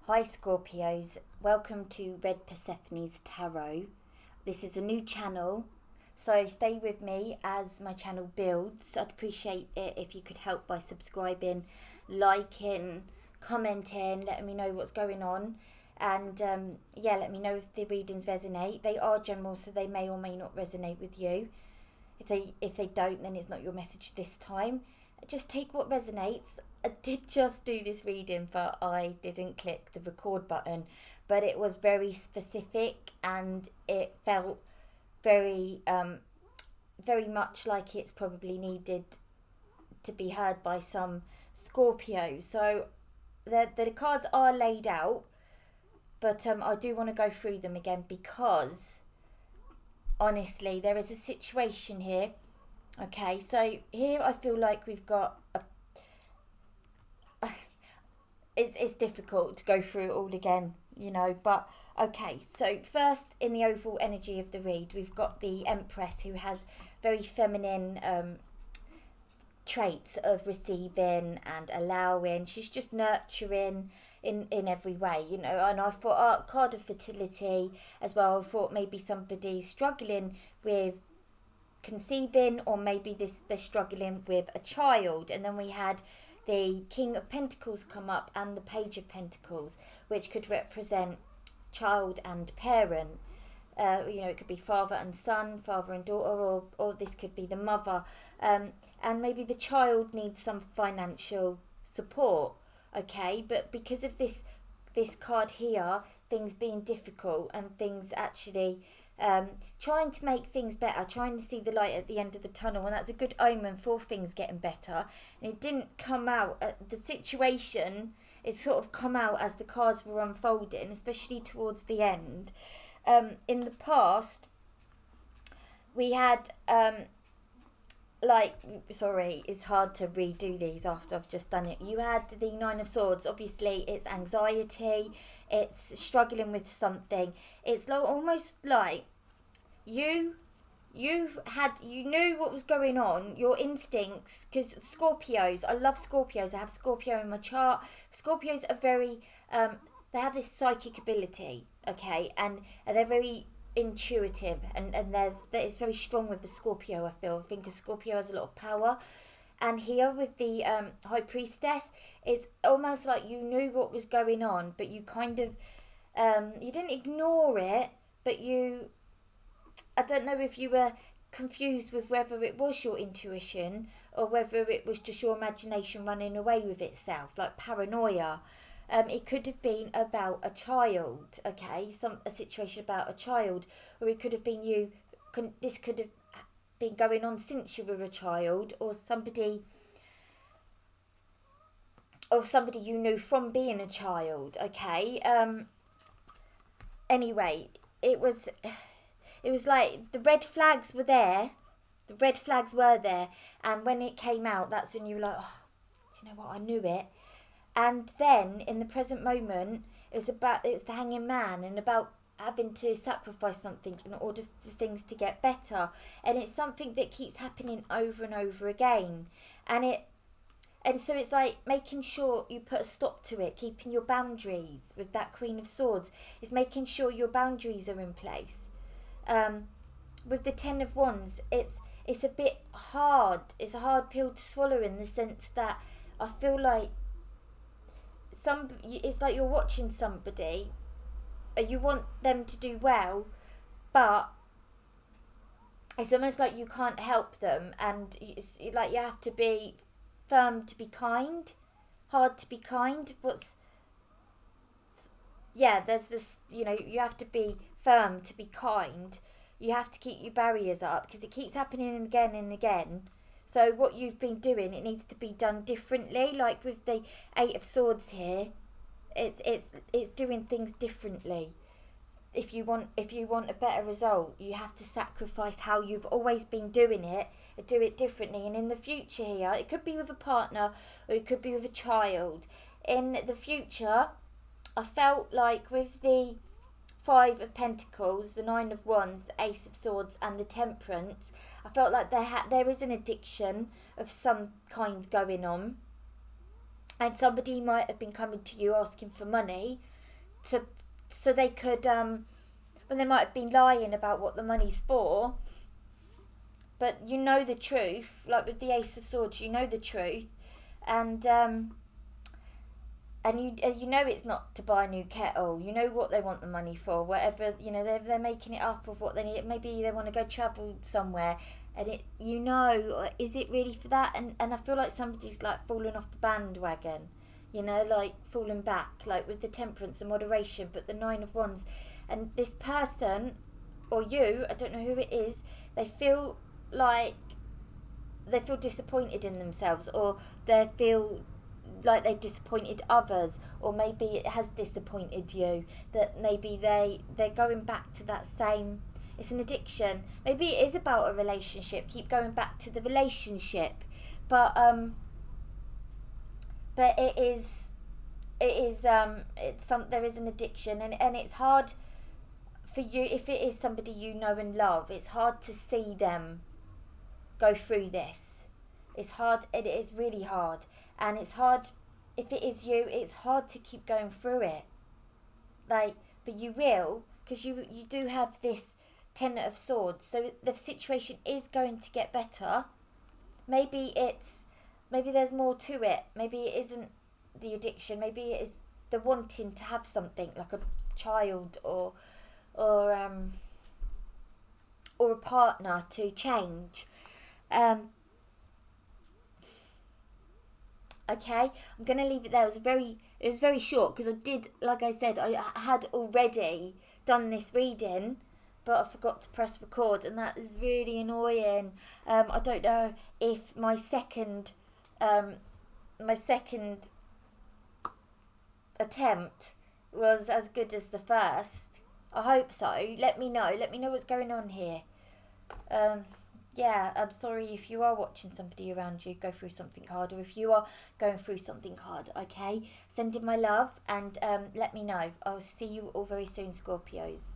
Hi Scorpios, welcome to Red Persephone's Tarot. This is a new channel, so stay with me as my channel builds. I'd appreciate it if you could help by subscribing, liking, commenting, letting me know what's going on. And let me know if the readings resonate. They are general, so they may or may not resonate with you. If they don't, then it's not your message this time. Just take what resonates. I did just do this reading, but I didn't click the record button. But it was very specific, and it felt very, very much like it's probably needed to be heard by some Scorpio. So the cards are laid out, but I do want to go through them again because honestly, there is a situation here. Okay, so here I feel like we've got it's difficult to go through it all again, but okay. So first, in the overall energy of the read, we've got the Empress, who has very feminine traits of receiving and allowing. She's just nurturing in every way, and I thought card of fertility as well. I thought maybe somebody struggling with conceiving, or maybe they're struggling with a child. And then we had the King of Pentacles come up and the Page of Pentacles, which could represent child and parent. It could be father and son, father and daughter, or this could be the mother. And maybe the child needs some financial support. Okay, but because of this card here, things being difficult and things actually trying to make things better, trying to see the light at the end of the tunnel, and that's a good omen for things getting better. And it didn't come out, the situation, it sort of come out as the cards were unfolding, especially towards the end. In the past, we had it's hard to redo these after I've just done it. You had the Nine of Swords. Obviously, it's anxiety, it's struggling with something. It's almost like you knew what was going on, your instincts, because Scorpios, I love Scorpios. I have Scorpio in my chart. Scorpios are very, they have this psychic ability, okay, and they're very intuitive, and it's very strong with the Scorpio. I think a Scorpio has a lot of power. And here with the High Priestess, it's almost like you knew what was going on, but you kind of you didn't ignore it, but I don't know if you were confused with whether it was your intuition or whether it was just your imagination running away with itself, like paranoia. It could have been about a child, okay, a situation about a child, or it could have been this could have been going on since you were a child, or somebody you knew from being a child, okay. Anyway, it was like the red flags were there. The red flags were there, and when it came out, that's when you were like, oh, do you know what? I knew it. And then in the present moment, it's the Hanging Man, and about having to sacrifice something in order for things to get better. And it's something that keeps happening over and over again. And so it's like making sure you put a stop to it, keeping your boundaries with that Queen of Swords. It's making sure your boundaries are in place. With the Ten of Wands, it's a bit hard. It's a hard pill to swallow, in the sense that I feel like it's like you're watching somebody, you want them to do well, but it's almost like you can't help them, and it's like you have to be firm to be kind, hard to be kind. There's this, you have to be firm to be kind. You have to keep your barriers up, because it keeps happening again and again. So what you've been doing, it needs to be done differently. Like with the Eight of Swords here, it's doing things differently. If you want a better result, you have to sacrifice how you've always been doing it, and do it differently. And in the future here, it could be with a partner, or it could be with a child. In the future, I felt like with the Five of Pentacles, the Nine of Wands, the Ace of Swords, and the Temperance, I felt like there is an addiction of some kind going on. and somebody might have been coming to you asking for money to so they could and they might have been lying about what the money's for, but you know the truth. Like with the Ace of Swords, you know the truth, and you know it's not to buy a new kettle. You know what they want the money for. Whatever, you know, they're making it up of what they need. Maybe they want to go travel somewhere, and is it really for that? And I feel like somebody's like fallen off the bandwagon. You know, like falling back, like with the temperance and moderation, but the Nine of Wands, and this person, or you, I don't know who it is, they feel like they feel disappointed in themselves, or they feel like they've disappointed others, or maybe it has disappointed you, that maybe they're going back to that same, it's an addiction. Maybe it is about a relationship, keep going back to the relationship, but there is an addiction, and it's hard for you, if it is somebody you know and love, it's hard to see them go through this. It's hard, it is really hard, and it's hard, if it is you, it's hard to keep going through it, like, but you will, because you do have this Ten of Swords, so the situation is going to get better. Maybe there's more to it, maybe it isn't the addiction, maybe it is the wanting to have something like a child, or a partner to change. Okay, I'm going to leave it there. It was very short, because I did, like I said, I had already done this reading, but I forgot to press record, and that is really annoying. I don't know if my second attempt was as good as the first. I hope so. Let me know what's going on here. Yeah, I'm sorry if you are watching somebody around you go through something hard, or if you are going through something hard, okay? Send in my love, and let me know. I'll see you all very soon, Scorpios.